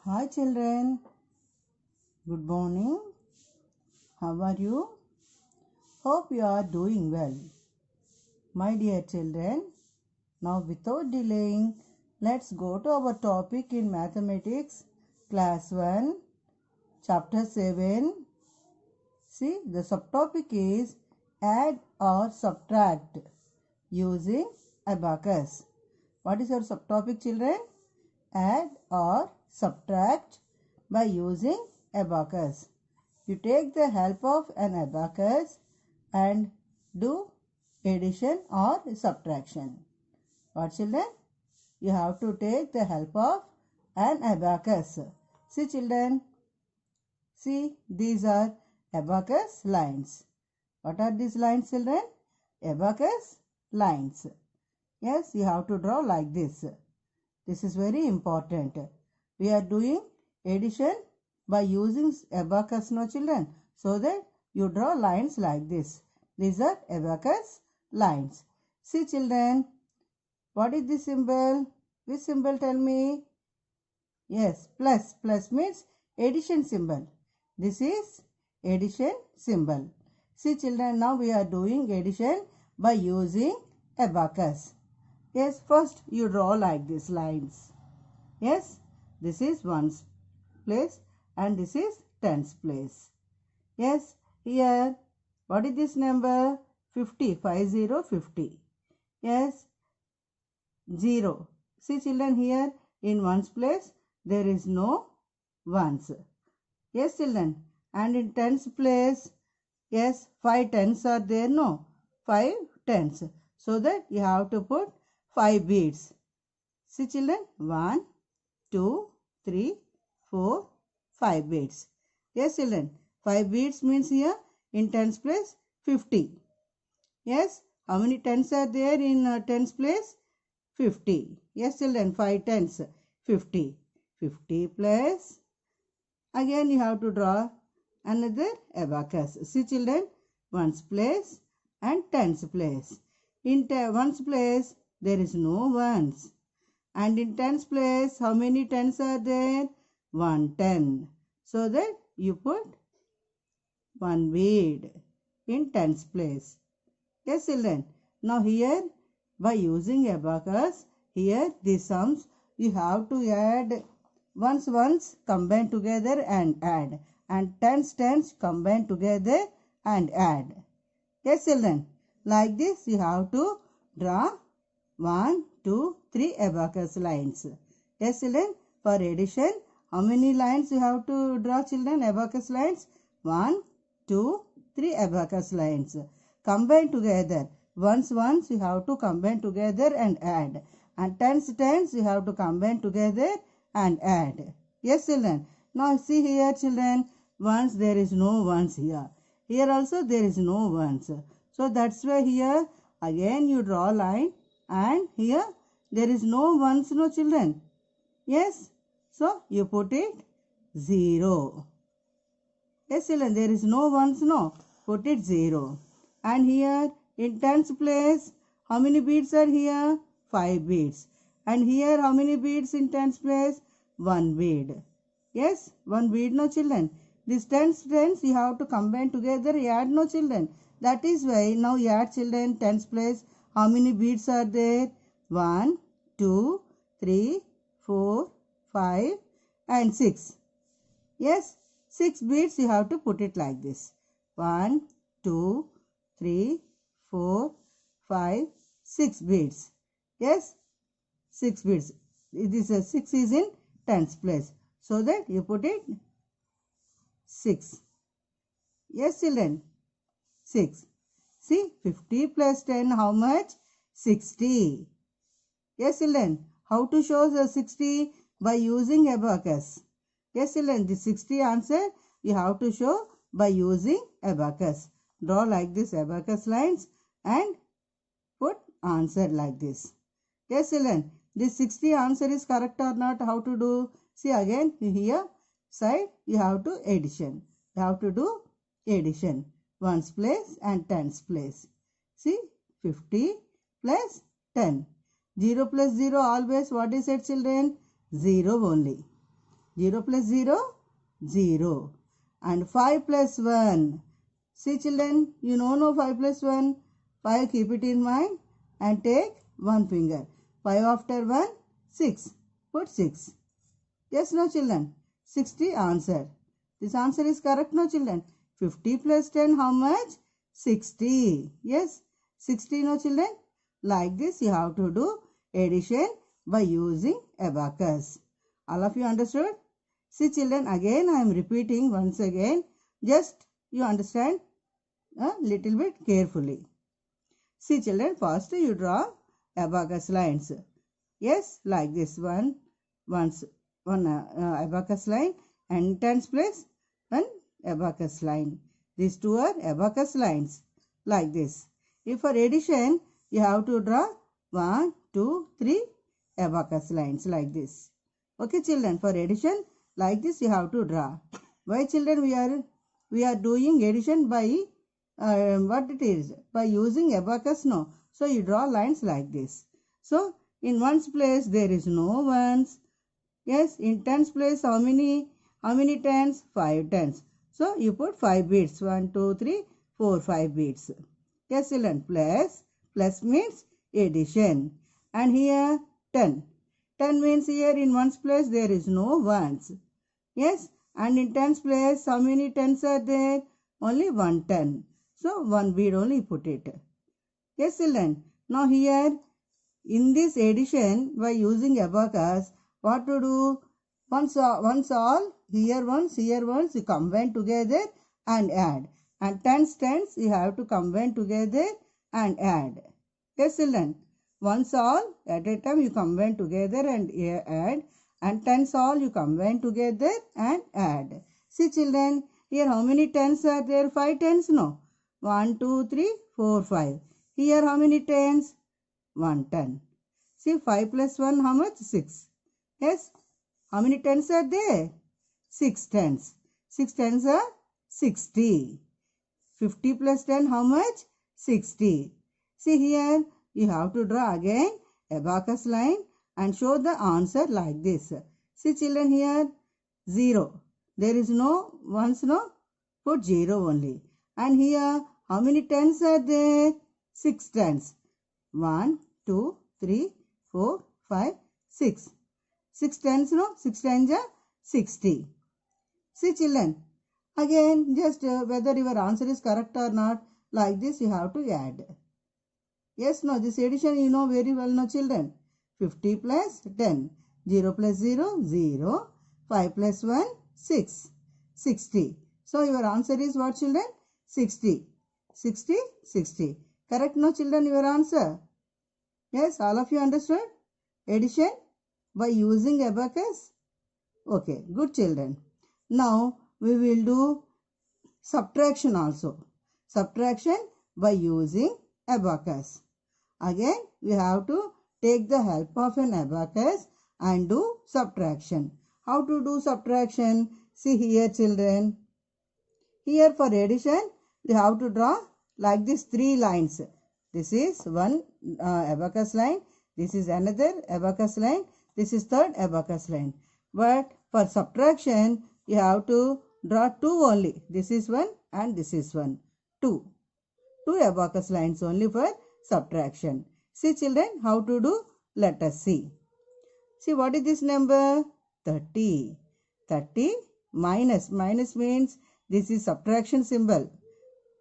Hi children, good morning. How are you? Hope you are doing well. My dear children, now without delaying, let's go to our topic in mathematics, class 1, chapter 7. See, the subtopic is add or subtract using abacus. What is your subtopic, children? Add or subtract by using abacus. You take the help of an abacus and do addition or subtraction. What, children? You have to take the help of an abacus. See children, see, these are abacus lines. What are these lines, children? Abacus lines. Yes, you have to draw like this. This is very important. We are doing addition by using abacus, no children. So that you draw lines like this. These are abacus lines. See children, what is this symbol? Which symbol, tell me? Yes, plus. Plus means addition symbol. This is addition symbol. See children, now we are doing addition by using abacus. Yes, first you draw like this lines. Yes, this is ones place and this is tens place. Yes, here, what is this number? 50, 50, 50. Yes, 0. See children, here in ones place there is no ones. Yes children, and in tens place, yes, 5 tens are there, no? 5 tens. So that you have to put 5 beads. See children, 1, 2, 3, 4, 5 beads. Yes children, 5 beads means here in tens place 50. Yes, how many tens are there in tens place? 50. Yes children, 5 tens, 50. 50 plus, again you have to draw another abacus. See children, ones place and tens place. In ones place there is no ones. And in tens place, how many tens are there? 110. So that you put 1 bead in tens place. Yes children. Now here by using abacus, here these sums you have to add ones combine together and add. And tens combine together and add. Yes children. Like this you have to draw 1, 2, 3 abacus lines. Yes children, for addition, how many lines you have to draw children? Abacus lines? 1, 2, 3 abacus lines. Combine together. Once you have to combine together and add. And tens you have to combine together and add. Yes children. Now see here children, once there is no ones here. Here also there is no ones. So that's why here again you draw line. And here there is no ones, no children. Yes. So you put it 0. Yes children, there is no ones, no. Put it 0. And here in tens place, how many beads are here? 5 beads. And here how many beads in tens place? 1 bead. Yes, 1 bead, no children. This tens you have to combine together, add, no children. That is why now add children tens place. How many beads are there? 1, 2, 3, 4, 5 and 6. Yes, 6 beads you have to put it like this. 1, 2, 3, 4, 5, 6 beads. Yes, 6 beads. This 6 is in tens place. So that you put it 6. Yes children, 6. See, 50 plus 10, how much? 60. Yes children, how to show the 60? By using abacus. Yes children, the 60 answer you have to show by using abacus. Draw like this abacus lines and put answer like this. Yes children, this 60 answer is correct or not? How to do? See again here side you have to addition. You have to do addition. Ones place and tens place. See 50 plus 10. 0 plus 0 always what is it children? 0 only. 0 plus 0, 0. And 5 plus 1. See children, you know 5 plus 1. 5, keep it in mind and take one finger. 5 after 1, 6. Put 6. Yes, no children? 60 answer. This answer is correct, no children? 50 plus 10, how much? 60. Yes, 60, no children? Like this, you have to do addition by using abacus. All of you understood? See children, again I am repeating once again. Just you understand a little bit carefully. See children, first you draw abacus lines. Yes, like this one abacus line, and tens place one abacus line. These two are abacus lines like this. If for addition, you have to draw 1, 2, 3 abacus lines like this. Okay children, for addition like this you have to draw. Why children we are doing addition by what it is? By using abacus, no. So you draw lines like this. So in ones place there is no ones. Yes, in tens place how many tens? 5 tens. So you put 5 beads. 1, 2, 3, 4, 5 beads. Yes children, plus means addition. And here 10. 10 means here in ones place there is no ones. Yes, and in tens place how many tens are there? Only 1 10. So one bead only put it. Yes children, now here in this addition by using abacus, what to do? Once all, here ones, you combine together and add. And tens, you have to combine together and add. Yes children, once all, at a time you combine together and add. And tens all you combine together and add. See children, here how many tens are there? 5 tens, no? 1, 2, 3, 4, 5. Here how many tens? 1 10. See 5 plus 1 how much? 6. Yes. How many tens are there? 6 tens. 6 tens are 60. 50 plus 10 how much? 60. See here you have to draw again abacus line and show the answer like this. See children here 0. There is no ones, no? Put 0 only. And here how many tens are there? 6 tens. 1, 2, 3, 4, 5, 6. 6 tens, no? 6 tens are 60. See children, again just whether your answer is correct or not, like this you have to add. Yes, no, this addition you know very well, no children. 50 plus 10. 0 plus 0, 0. 5 plus 1, 6. 60. So your answer is what children? 60. 60, 60. Correct, no children, your answer? Yes, all of you understood? Addition by using abacus? Okay, good children. Now we will do subtraction also. Subtraction by using abacus. Again, we have to take the help of an abacus and do subtraction. How to do subtraction? See here children. Here for addition, we have to draw like this 3 lines. This is one abacus line. This is another abacus line. This is third abacus line. But for subtraction, you have to draw 2 only. This is one and this is one. 2. 2 abacus lines only for subtraction. See children, how to do? Let us see. See what is this number? 30. 30 minus. Minus means this is subtraction symbol.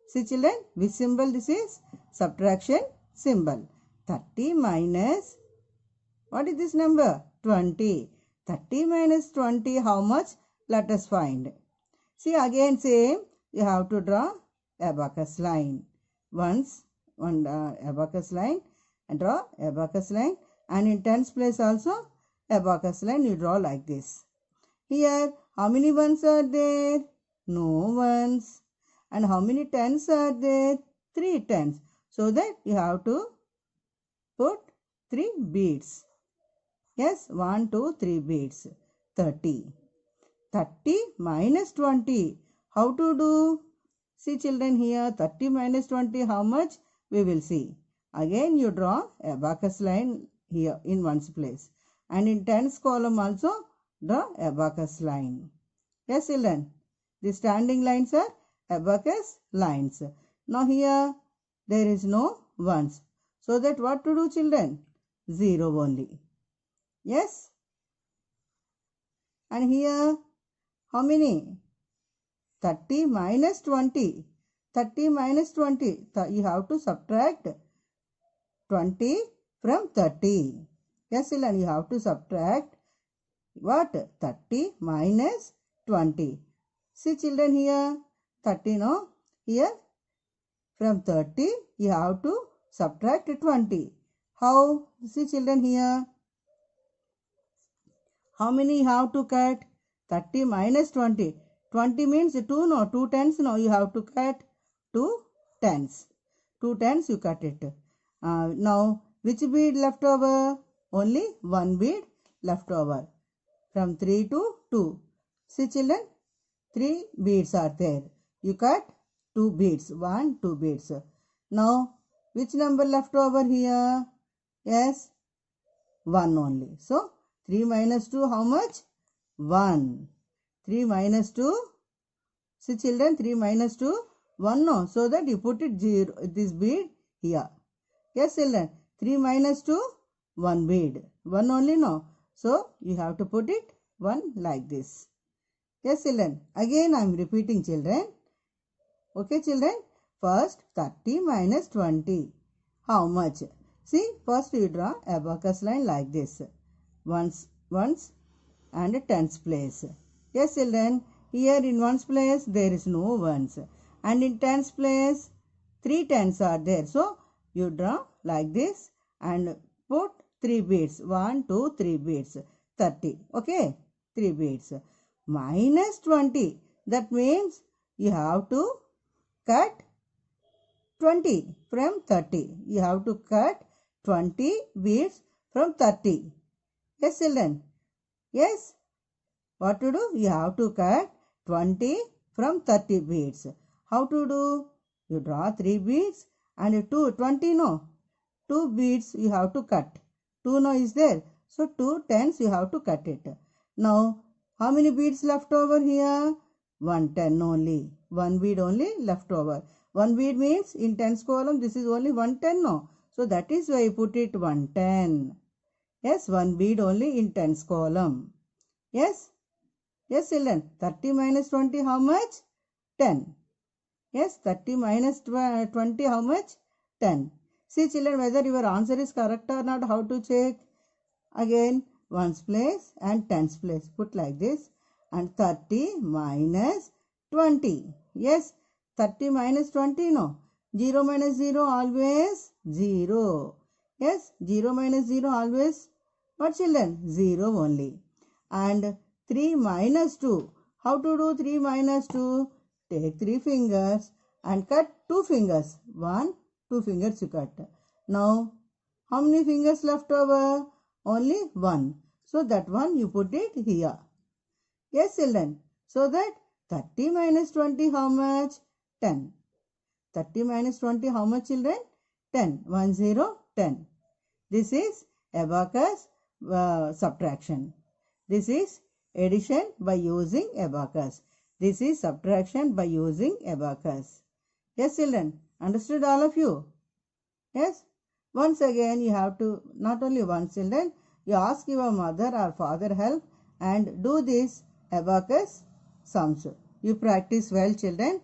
See children, which symbol this is? Subtraction symbol. 30 minus, what is this number? 20. 30 minus 20, how much? Let us find. See again same, you have to draw abacus line. Once, one abacus line and draw abacus line, and in tens place also abacus line you draw like this. Here, how many ones are there? No ones. And how many tens are there? 3 tens. So that you have to put 3 beads. Yes, 1, 2, 3 beads. 30. 30 minus 20. How to do? See children here, 30 minus 20, how much? We will see. Again you draw abacus line here in one's place. And in tens column also draw abacus line. Yes, children. The standing lines are abacus lines. Now here there is no ones. So that what to do, children? 0 only. Yes. And here how many? 30 minus 20. 30 minus 20. You have to subtract 20 from 30. Yes, children, you have to subtract what? 30 minus 20. See, children, here 30, no? Here from 30 you have to subtract 20. How? See, children, here how many you have to cut? 30 minus 20. 20 means 2, no? 2 tens, no? You have to cut 2 tens. 2 tens you cut it. Now, which bead left over? Only one bead left over. From 3 to 2. See, children, 3 beads are there. You cut 2 beads. 1, 2 beads. Now, which number left over here? Yes, 1 only. So, 3 minus 2, how much? 1. 3 minus 2. See, children, 3 minus 2, 1, no. So that you put it 0, this bead here. Yes, children, 3 minus 2, 1 bead. 1 only, no. So, you have to put it 1 like this. Yes, children. Again, I am repeating, children. Okay, children. First, 30 minus 20. How much? See, first you draw abacus line like this. Ones and tens place. Yes, children. Here in ones place, there is no ones. And in tens place, 3 tens are there. So, you draw like this and put 3 beads. 1, 2, 3 beads. 30. Okay. 3 beads. Minus 20. That means you have to cut 20 from 30. You have to cut 20 beads from 30. Yes, children. Yes. What to do? You have to cut 20 from 30 beads. How to do? You draw 3 beads and 20 no. 2 beads you have to cut. 2 no is there. So 2 tens you have to cut it. Now, how many beads left over here? 1 10 only. 1 bead only left over. 1 bead means in tens column this is only 1 10 no. So that is why I put it 1 10. Yes, 1 bead only in tens column. Yes. Yes, children. 30 minus 20 how much? 10. Yes, 30 minus 20 how much? 10. See, children, whether your answer is correct or not, how to check? Again, ones place and tens place. Put like this. And 30 minus 20. Yes, 30 minus 20, no. 0 minus 0 always 0. Yes, 0 minus 0 always, what, children? 0 only. And 3 minus 2. How to do 3 minus 2? Take 3 fingers and cut 2 fingers. 1, 2 fingers you cut. Now, how many fingers left over? Only 1. So that one you put it here. Yes, children. So that 30 minus 20 how much? 10. 30 minus 20 how much, children? 10. 1 0 10. This is abacus subtraction. This is addition by using abacus. This is subtraction by using abacus. Yes, children. Understood all of you? Yes. Once again you have to, not only once, children, you ask your mother or father help and do this abacus sums. You practice well, children.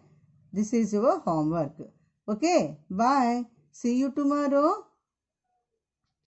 This is your homework. Okay. Bye. See you tomorrow.